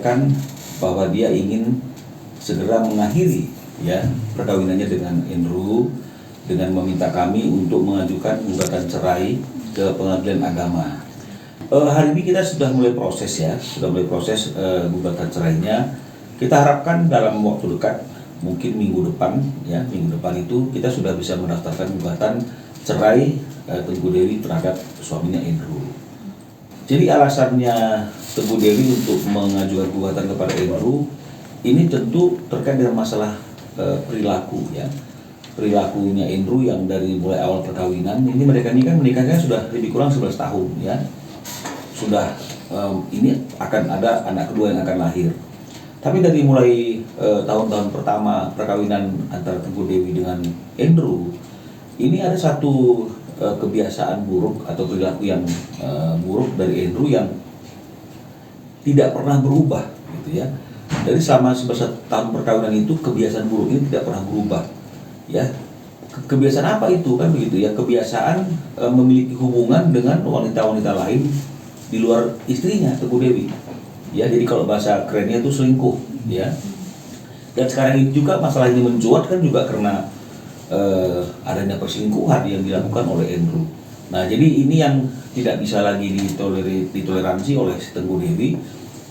menyampaikan bahwa dia ingin segera mengakhiri ya perkawinannya dengan Andrew, dengan meminta kami untuk mengajukan gugatan cerai ke Pengadilan Agama. Hari ini kita sudah mulai proses gugatan cerainya. Kita harapkan dalam waktu dekat, mungkin minggu depan itu kita sudah bisa mendaftarkan gugatan cerai Tengku Dewi terhadap suaminya Andrew. Jadi alasannya Tengku Dewi untuk mengajukan gugatan kepada Andrew ini tentu terkait dengan masalah perilaku ya. Perilakunya Andrew yang dari mulai awal perkawinan, ini mereka ini kan menikahnya sudah lebih kurang 11 tahun ya. Sudah ini akan ada anak kedua yang akan lahir. Tapi dari mulai tahun-tahun pertama perkawinan antara Tengku Dewi dengan Andrew, ini ada satu kebiasaan buruk atau perilaku yang buruk dari Andrew yang tidak pernah berubah gitu ya. Dari selama 11 tahun perkawinan itu kebiasaan buruk ini tidak pernah berubah ya. Kebiasaan apa itu kan begitu ya? Kebiasaan memiliki hubungan dengan wanita-wanita lain di luar istrinya Tengku Dewi ya. Jadi kalau bahasa kerennya itu selingkuh ya. Dan sekarang ini juga masalah ini mencuat kan juga karena adanya perselingkuhan yang dilakukan oleh Andrew. Nah jadi ini yang tidak bisa lagi ditoleransi oleh Tengku Dewi,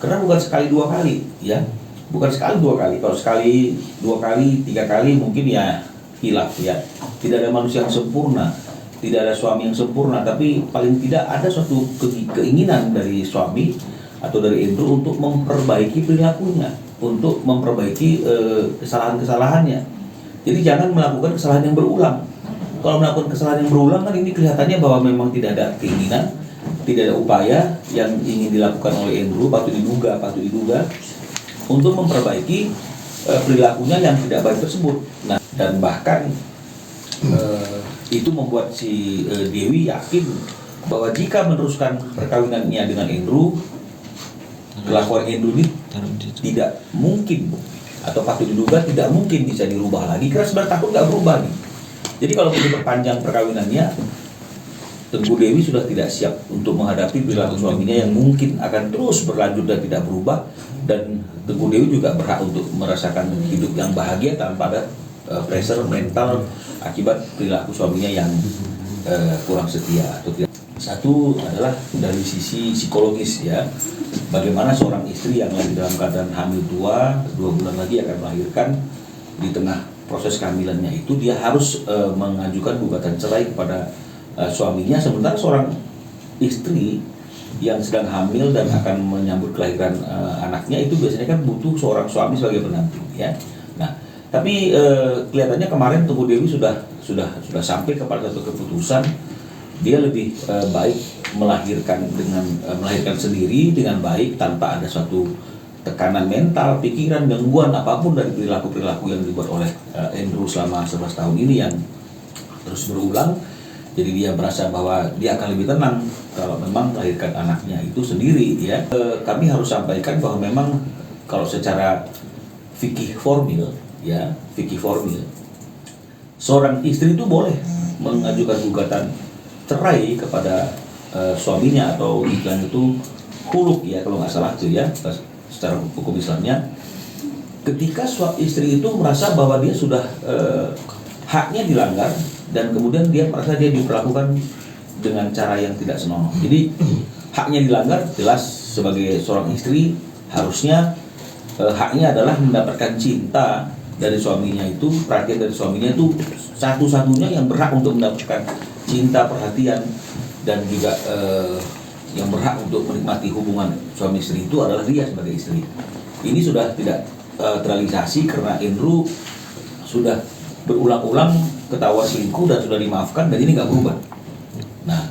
karena bukan sekali dua kali ya, bukan sekali dua kali. Kalau sekali dua kali tiga kali mungkin ya hilaf ya. Tidak ada manusia yang sempurna, tidak ada suami yang sempurna, tapi paling tidak ada suatu keinginan dari suami atau dari Andrew untuk memperbaiki perilakunya, untuk memperbaiki kesalahan-kesalahannya. Jadi jangan melakukan kesalahan yang berulang. Kalau melakukan kesalahan yang berulang kan ini kelihatannya bahwa memang tidak ada keinginan, tidak ada upaya yang ingin dilakukan oleh Andrew, patut diduga untuk memperbaiki perilakunya yang tidak baik tersebut. Nah, dan bahkan itu membuat si Dewi yakin bahwa jika meneruskan perkawinannya dengan Andrew, kelakuan Andrew ini tidak mungkin atau patut diduga tidak mungkin bisa dirubah lagi, karena 9 tahun nggak berubah nih. Jadi kalau diperpanjang perkawinannya, Tengku Dewi sudah tidak siap untuk menghadapi perilaku suaminya yang mungkin akan terus berlanjut dan tidak berubah, dan Tengku Dewi juga berhak untuk merasakan hidup yang bahagia tanpa ada pressure mental akibat perilaku suaminya yang kurang setia atau tidak. Satu adalah dari sisi psikologis ya, bagaimana seorang istri yang lagi dalam keadaan hamil tua, 2 bulan lagi akan melahirkan, di tengah proses kehamilannya itu dia harus mengajukan gugatan cerai kepada suaminya, sementara seorang istri yang sedang hamil dan akan menyambut kelahiran anaknya itu biasanya kan butuh seorang suami sebagai pendamping ya. Nah, tapi kelihatannya kemarin Tengku Dewi sudah sampai kepada satu keputusan. Dia lebih baik melahirkan sendiri dengan baik tanpa ada suatu tekanan mental, pikiran, gangguan apapun dari perilaku yang dibuat oleh Andrew selama 11 tahun ini yang terus berulang. Jadi dia merasa bahwa dia akan lebih tenang kalau memang melahirkan anaknya itu sendiri ya. Kami harus sampaikan bahwa memang kalau secara fikih formil seorang istri itu boleh mengajukan gugatan cerai kepada suaminya, atau istilahnya itu khuluk ya kalau nggak salah itu ya secara hukum Islamnya, ketika istri itu merasa bahwa dia sudah haknya dilanggar dan kemudian dia merasa dia diperlakukan dengan cara yang tidak senonoh. Jadi haknya dilanggar, jelas sebagai seorang istri harusnya haknya adalah mendapatkan cinta dari suaminya itu, perhatian dari suaminya itu satu-satunya yang berhak untuk mendapatkan cinta, perhatian, dan juga yang berhak untuk menikmati hubungan suami istri itu adalah dia sebagai istri. Ini sudah tidak terrealisasi karena Andrew sudah berulang-ulang ketahuan selingkuh dan sudah dimaafkan, dan ini nggak berubah. Nah,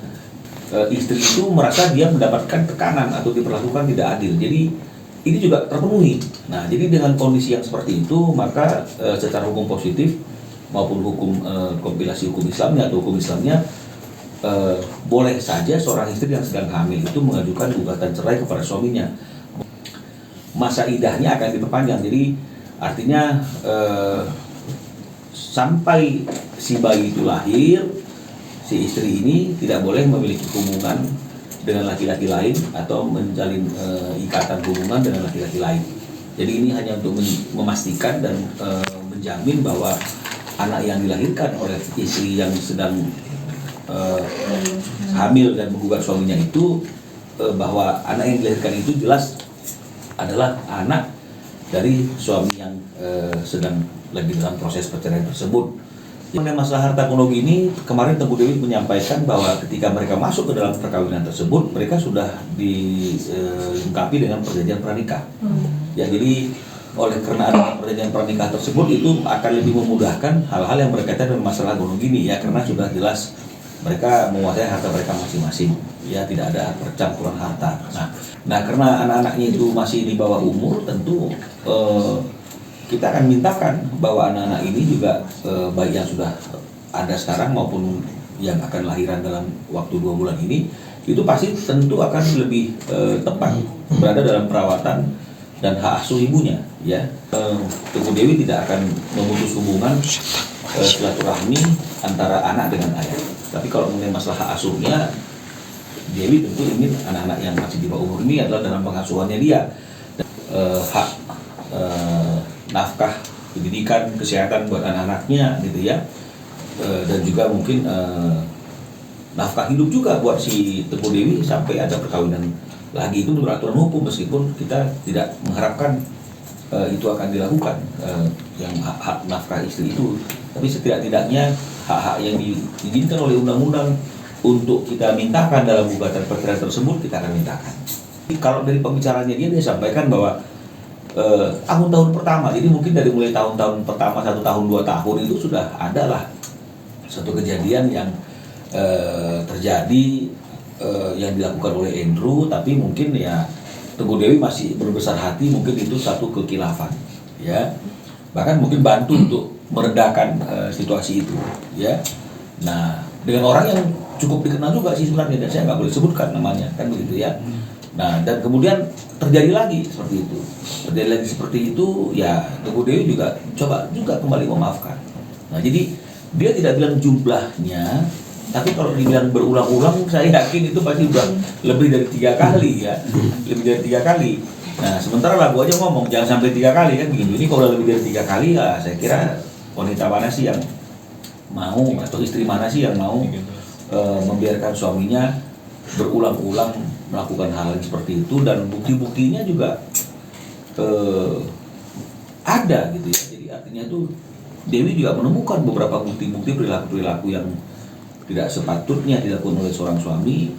istri itu merasa dia mendapatkan tekanan atau diperlakukan tidak adil. Jadi ini juga terpenuhi. Nah, jadi dengan kondisi yang seperti itu, maka secara hukum positif maupun hukum kompilasi hukum Islamnya atau hukum Islamnya, boleh saja seorang istri yang sedang hamil itu mengajukan gugatan cerai kepada suaminya. Masa idahnya akan diperpanjang, jadi artinya sampai si bayi itu lahir, si istri ini tidak boleh memiliki hubungan dengan laki-laki lain atau menjalin ikatan hubungan dengan laki-laki lain. Jadi ini hanya untuk memastikan dan menjamin bahwa anak yang dilahirkan oleh istri yang sedang hamil dan menggugat suaminya itu, bahwa anak yang dilahirkan itu jelas adalah anak dari suami yang sedang lagi dalam proses perceraian tersebut. Mengenai masalah harta gono ini, kemarin Teguh Dewi menyampaikan bahwa ketika mereka masuk ke dalam perkawinan tersebut, mereka sudah dilengkapi dengan perjanjian pranikah. Ya, jadi karena ada perjanjian pranikah tersebut itu akan lebih memudahkan hal-hal yang berkaitan dengan masalah gono gini, ya, karena sudah jelas mereka menguasai harta mereka masing-masing. Ya, tidak ada percampuran harta. Nah, karena anak-anaknya itu masih di bawah umur, tentu kita akan mintakan bahwa anak-anak ini juga baik yang sudah ada sekarang maupun yang akan lahiran dalam waktu 2 bulan ini, itu pasti tentu akan lebih tepat berada dalam perawatan dan hak asuh ibunya. Ya, Teguh Dewi tidak akan memutus hubungan silaturahmi antara anak dengan ayah. Tapi kalau mengenai masalah hak asuhnya, Dewi tentu ingin anak-anak yang masih di bawah umur ini adalah dalam pengasuhannya dia. Hak nafkah pendidikan, kesehatan buat anak-anaknya gitu ya, dan juga mungkin nafkah hidup juga buat si Teguh Dewi sampai ada perkawinan lagi. Itu menurut aturan hukum, meskipun kita tidak mengharapkan itu akan dilakukan, yang hak nafkah istri itu, tapi setidak-tidaknya hak-hak yang diizinkan oleh undang-undang untuk kita mintakan dalam gugatan perceraian tersebut, kita akan mintakan. Kalau dari pembicaranya dia sampaikan bahwa tahun-tahun pertama, jadi mungkin dari mulai tahun-tahun pertama 1 tahun 2 tahun itu sudah adalah satu kejadian yang terjadi yang dilakukan oleh Andrew, tapi mungkin ya Teguh Dewi masih berbesar hati, mungkin itu satu kekhilafan, ya, bahkan mungkin bantu untuk meredakan situasi itu, ya. Nah, dengan orang yang cukup dikenal juga sih sebenarnya, dan saya nggak boleh sebutkan namanya, kan begitu ya. Nah, dan kemudian terjadi lagi seperti itu, ya Teguh Dewi juga coba juga kembali memaafkan. Nah, jadi dia tidak bilang jumlahnya, tapi kalau dibilang berulang-ulang, saya yakin itu pasti udah lebih dari 3 kali ya, lebih dari 3 kali. Nah, sementara lagu aja ngomong jangan sampai 3 kali kan begitu. Ini kalau lebih dari 3 kali, ya saya kira wanita mana sih yang mau, atau istri mana sih yang mau membiarkan suaminya berulang-ulang melakukan hal yang seperti itu, dan bukti-buktinya juga ada gitu ya. Jadi artinya itu Dewi juga menemukan beberapa bukti-bukti perilaku-perilaku yang tidak sepatutnya dilakukan oleh seorang suami,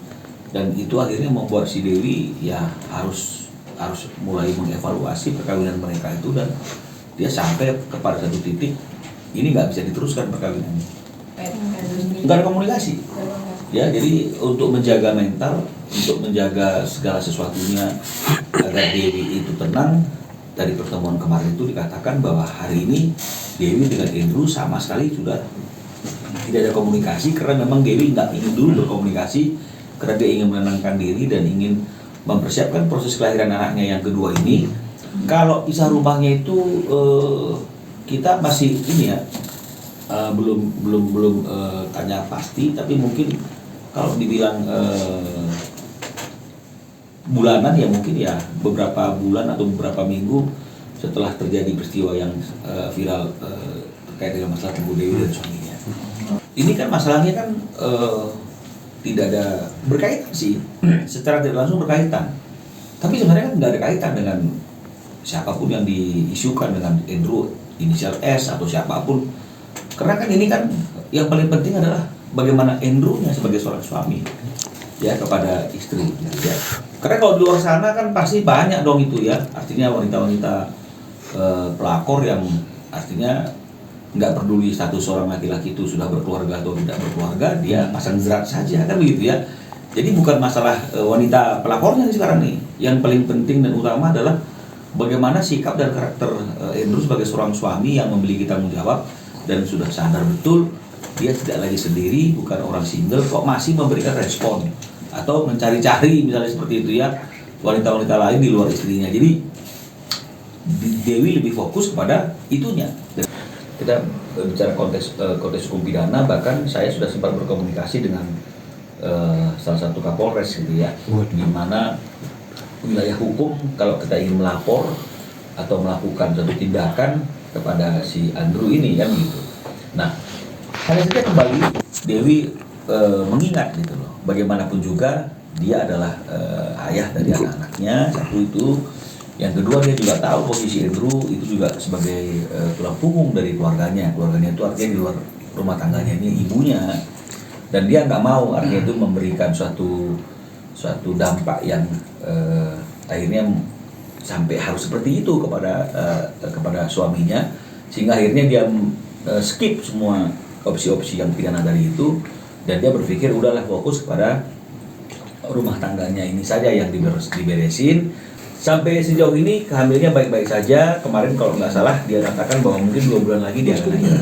dan itu akhirnya membuat si Dewi ya harus mulai mengevaluasi perkawinan mereka itu, dan dia sampai kepada satu titik ini nggak bisa diteruskan perkawinannya, nggak ada komunikasi. Ya, jadi untuk menjaga mental, untuk menjaga segala sesuatunya agar Dewi itu tenang, dari pertemuan kemarin itu dikatakan bahwa hari ini Dewi dengan Andrew sama sekali sudah tidak ada komunikasi, karena memang Dewi nggak ingin dulu berkomunikasi, karena dia ingin menenangkan diri dan ingin mempersiapkan proses kelahiran anaknya yang kedua ini. Kalau pisah rumahnya itu kita masih ini ya, belum tanya pasti, tapi mungkin kalau dibilang bulanan ya mungkin ya beberapa bulan atau beberapa minggu setelah terjadi peristiwa yang viral terkait dengan masalah Teguh Dewi dan suaminya. Ini kan masalahnya kan tidak ada berkaitan sih, secara tidak langsung berkaitan, tapi sebenarnya kan tidak ada kaitan dengan siapapun yang diisukan dengan Andrew inisial S atau siapapun, karena kan ini kan yang paling penting adalah bagaimana Andrew-nya sebagai seorang suami ya kepada istri ya. Karena kalau di luar sana kan pasti banyak dong itu ya, artinya wanita-wanita pelakor yang artinya nggak peduli status seorang laki-laki itu sudah berkeluarga atau tidak berkeluarga, dia pasang jerat saja kan begitu ya. Jadi bukan masalah wanita pelakornya sekarang nih, yang paling penting dan utama adalah bagaimana sikap dan karakter Andrew sebagai seorang suami yang memiliki tanggung jawab dan sudah sadar betul dia tidak lagi sendiri, bukan orang single, kok masih memberikan respon atau mencari-cari misalnya seperti itu ya wanita-wanita lain di luar istrinya. Jadi Dewi lebih fokus kepada itunya. Kita bicara konteks hukum pidana, bahkan saya sudah sempat berkomunikasi dengan salah satu Kapolres gitu ya, di mana wilayah hukum kalau kita ingin melapor atau melakukan suatu tindakan kepada si Andrew ini kan gitu. Nah, hanya saja kembali Dewi mengingat gitu loh, bagaimanapun juga dia adalah ayah dari anak-anaknya, satu itu. Yang kedua, dia juga tahu posisi Andrew itu juga sebagai tulang punggung dari keluarganya. Keluarganya itu artinya di luar rumah tangganya ini ibunya. Dan dia nggak mau artinya itu memberikan suatu dampak yang akhirnya sampai harus seperti itu kepada suaminya, sehingga akhirnya dia skip semua opsi-opsi yang pidana tadi itu, dan dia berpikir udahlah fokus kepada rumah tangganya ini saja yang diberesin. Sampai sejauh ini kehamilannya baik-baik saja. Kemarin kalau nggak salah dia katakan bahwa mungkin 2 bulan lagi dia akan lahir.